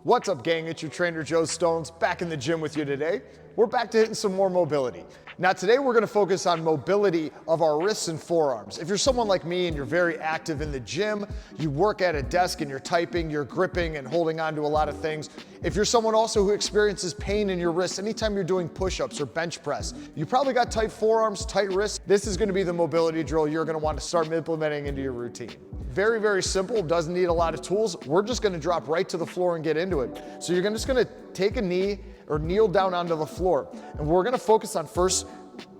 What's up, gang? It's your trainer, Joe Stones, back in the gym with you today. We're back to hitting some more mobility. Now today we're gonna focus on mobility of our wrists and forearms. If you're someone like me and you're very active in the gym, you work at a desk and you're typing, you're gripping and holding on to a lot of things. If you're someone also who experiences pain in your wrists, anytime you're doing push-ups or bench press, you probably got tight forearms, tight wrists. This is gonna be the mobility drill you're gonna want to start implementing into your routine. Very, very simple, doesn't need a lot of tools. We're just gonna drop right to the floor and get into it. So you're just gonna take a knee or kneel down onto the floor. And we're gonna focus on first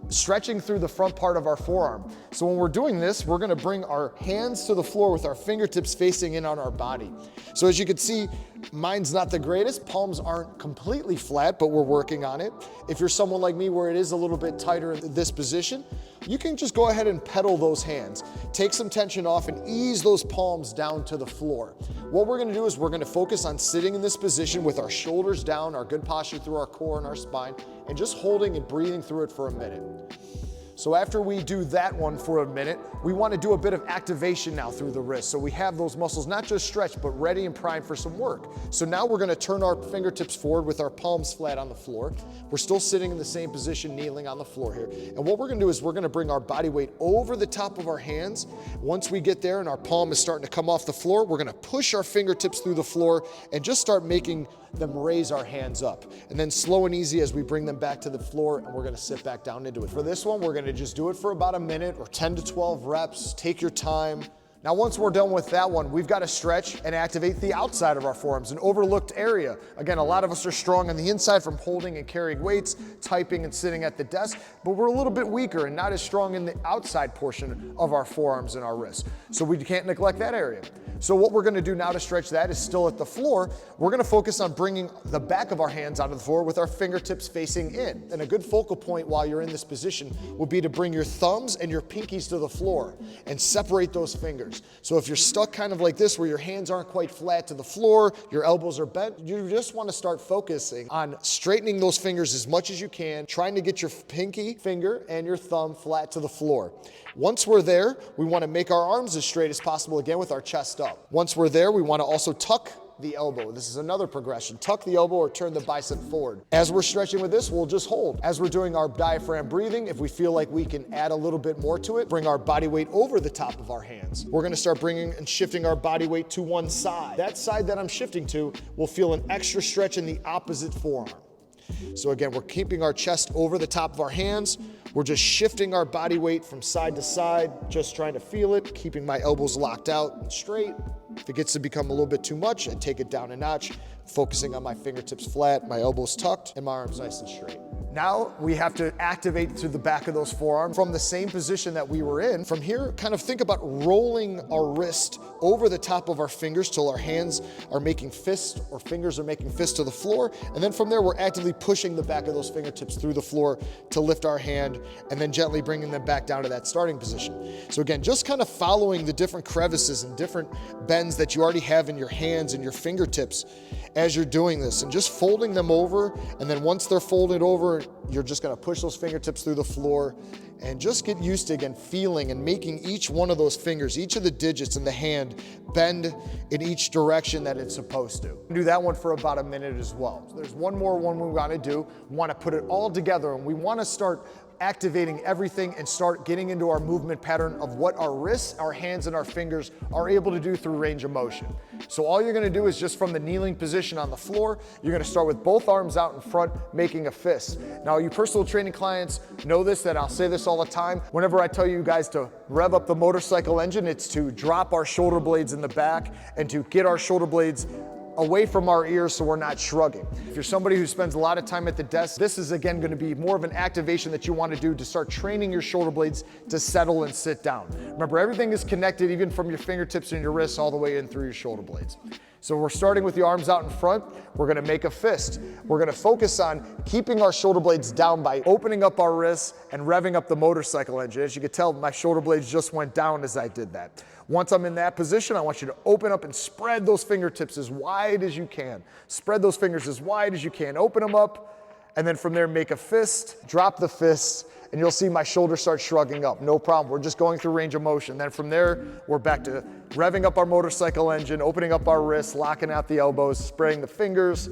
stretching through the front part of our forearm. So when we're doing this, we're gonna bring our hands to the floor with our fingertips facing in on our body. So as you can see, mine's not the greatest. Palms aren't completely flat, but we're working on it. If you're someone like me where it is a little bit tighter in this position, you can just go ahead and pedal those hands. Take some tension off and ease those palms down to the floor. What we're gonna do is we're gonna focus on sitting in this position with our shoulders down, our good posture through our core and our spine, and just holding and breathing through it for a minute. So after we do that one for a minute, we want to do a bit of activation now through the wrist. So we have those muscles not just stretched, but ready and primed for some work. So now we're going to turn our fingertips forward with our palms flat on the floor. We're still sitting in the same position, kneeling on the floor here. And what we're going to do is we're going to bring our body weight over the top of our hands. Once we get there and our palm is starting to come off the floor, we're going to push our fingertips through the floor and just start making them raise our hands up. And then slow and easy as we bring them back to the floor, and we're gonna sit back down into it. For this one, we're gonna just do it for about a minute or 10 to 12 reps. Take your time. Now, once we're done with that one, we've got to stretch and activate the outside of our forearms, an overlooked area. Again, a lot of us are strong on the inside from holding and carrying weights, typing and sitting at the desk, but we're a little bit weaker and not as strong in the outside portion of our forearms and our wrists. So we can't neglect that area. So what we're gonna do now to stretch that is still at the floor. We're gonna focus on bringing the back of our hands onto the floor with our fingertips facing in. And a good focal point while you're in this position would be to bring your thumbs and your pinkies to the floor and separate those fingers. So if you're stuck kind of like this, where your hands aren't quite flat to the floor, your elbows are bent, you just want to start focusing on straightening those fingers as much as you can, trying to get your pinky finger and your thumb flat to the floor. Once we're there, we want to make our arms as straight as possible, again with our chest up. Once we're there, we want to also tuck the elbow. This is another progression. Tuck the elbow or turn the bicep forward. As we're stretching with this, we'll just hold. As we're doing our diaphragm breathing, if we feel like we can add a little bit more to it, bring our body weight over the top of our hands. We're gonna start bringing and shifting our body weight to one side. That side that I'm shifting to will feel an extra stretch in the opposite forearm. So again, we're keeping our chest over the top of our hands. We're just shifting our body weight from side to side, just trying to feel it, keeping my elbows locked out and straight. If it gets to become a little bit too much, I take it down a notch, focusing on my fingertips flat, my elbows tucked, and my arms nice and straight. Now we have to activate to the back of those forearms from the same position that we were in. From here, kind of think about rolling our wrist over the top of our fingers till our hands are making fists or fingers are making fists to the floor. And then from there, we're actively pushing the back of those fingertips through the floor to lift our hand and then gently bringing them back down to that starting position. So again, just kind of following the different crevices and different bends that you already have in your hands and your fingertips as you're doing this, and just folding them over. And then once they're folded over, you're just gonna push those fingertips through the floor and just get used to, again, feeling and making each one of those fingers, each of the digits in the hand bend in each direction that it's supposed to. Do that one for about a minute as well. So there's one more one we wanna do. We wanna put it all together, and we wanna start activating everything and start getting into our movement pattern of what our wrists, our hands, and our fingers are able to do through range of motion. So all you're gonna do is just from the kneeling position on the floor, you're gonna start with both arms out in front, making a fist. Now, you personal training clients know this, that I'll say this all the time. Whenever I tell you guys to rev up the motorcycle engine, it's to drop our shoulder blades in the back and to get our shoulder blades away from our ears so we're not shrugging. If you're somebody who spends a lot of time at the desk, this is again going to be more of an activation that you want to do to start training your shoulder blades to settle and sit down. Remember, everything is connected, even from your fingertips and your wrists all the way in through your shoulder blades. So we're starting with the arms out in front. We're gonna make a fist. We're gonna focus on keeping our shoulder blades down by opening up our wrists and revving up the motorcycle engine. As you can tell, my shoulder blades just went down as I did that. Once I'm in that position, I want you to open up and spread those fingertips as wide as you can. Spread those fingers as wide as you can. Open them up, and then from there, make a fist, drop the fist, and you'll see my shoulders start shrugging up. No problem, we're just going through range of motion. Then from there, we're back to revving up our motorcycle engine, opening up our wrists, locking out the elbows, spraying the fingers,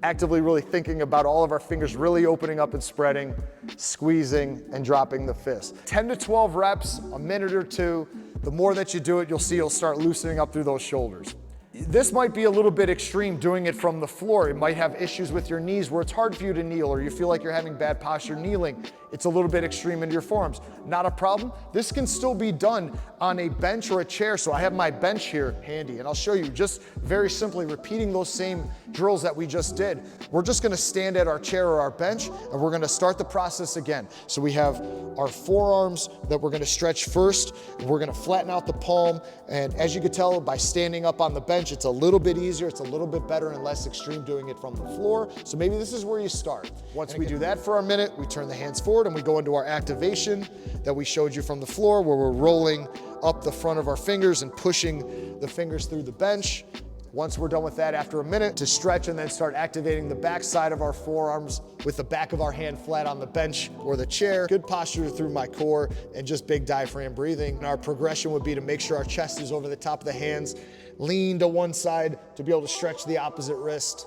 actively really thinking about all of our fingers really opening up and spreading, squeezing and dropping the fist. 10 to 12 reps, a minute or two. The more that you do it, you'll see you'll start loosening up through those shoulders. This might be a little bit extreme doing it from the floor. You might have issues with your knees where it's hard for you to kneel, or you feel like you're having bad posture kneeling. It's a little bit extreme into your forearms. Not a problem. This can still be done on a bench or a chair. So I have my bench here handy, and I'll show you just very simply repeating those same drills that we just did. We're just gonna stand at our chair or our bench, and we're gonna start the process again. So we have our forearms that we're gonna stretch first. We're gonna flatten out the palm, and as you can tell by standing up on the bench, it's a little bit easier, it's a little bit better and less extreme doing it from the floor. So maybe this is where you start. Once we do that for a minute, we turn the hands forward and we go into our activation that we showed you from the floor, where we're rolling up the front of our fingers and pushing the fingers through the bench. Once we're done with that, after a minute, to stretch and then start activating the back side of our forearms with the back of our hand flat on the bench or the chair. Good posture through my core and just big diaphragm breathing. And our progression would be to make sure our chest is over the top of the hands, lean to one side to be able to stretch the opposite wrist,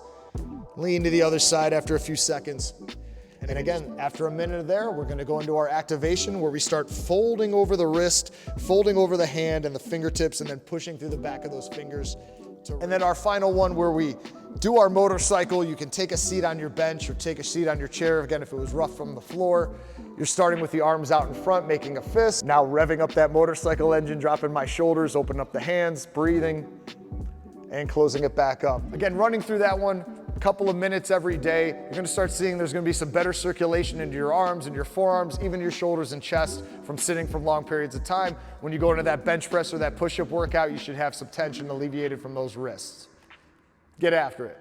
lean to the other side after a few seconds. And again, after a minute there, we're gonna go into our activation where we start folding over the wrist, folding over the hand and the fingertips, and then pushing through the back of those fingers. And then our final one where we do our motorcycle. You can take a seat on your bench or take a seat on your chair. Again, if it was rough from the floor, you're starting with the arms out in front, making a fist. Now revving up that motorcycle engine, dropping my shoulders, open up the hands, breathing, and closing it back up. Again, running through that one, a couple of minutes every day, you're gonna start seeing there's gonna be some better circulation into your arms and your forearms, even your shoulders and chest from sitting for long periods of time. When you go into that bench press or that push-up workout, you should have some tension alleviated from those wrists. Get after it.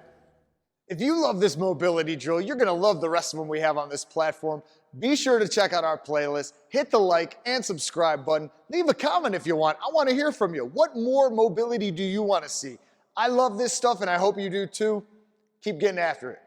If you love this mobility drill, you're gonna love the rest of them we have on this platform. Be sure to check out our playlist, hit the like and subscribe button. Leave a comment if you want. I wanna hear from you. What more mobility do you wanna see? I love this stuff and I hope you do too. Keep getting after it.